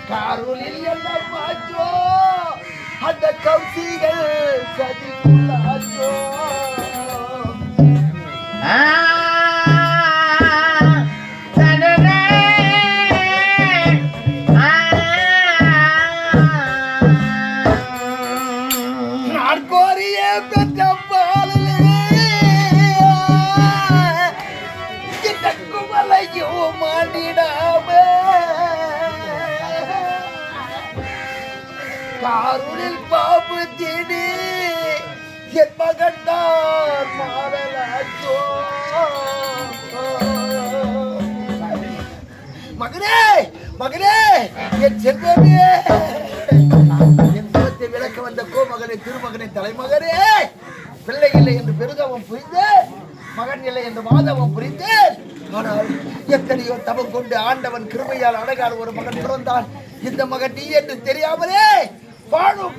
காரூலில் என்ன மாற்றோ அந்த கௌசிகள் சதிக்குள்ளாச்சோ நாட்கோரிய பெற்ற பாலிலே குமலையோ மாண்டிடாம காரூரில் பாம்பு தேடி என் மகன்தான் மாறலாச்சோ மகனே மகனே என் செல்வமே என் முகத்தை விளக்க வந்த கோமகனை திருமகனை தலைமகனே பிள்ளை இல்லை என்று பெருதவம் புரிந்து மகன் இல்லை என்று மாதவம் புரிந்து ஆனால் எத்தனையோ தவம் கொண்டு ஆண்டவன் கிருபையால் அழகான ஒரு மகன் பிறந்தான் இந்த மகன் நீ என்று தெரியாமலே வாழும்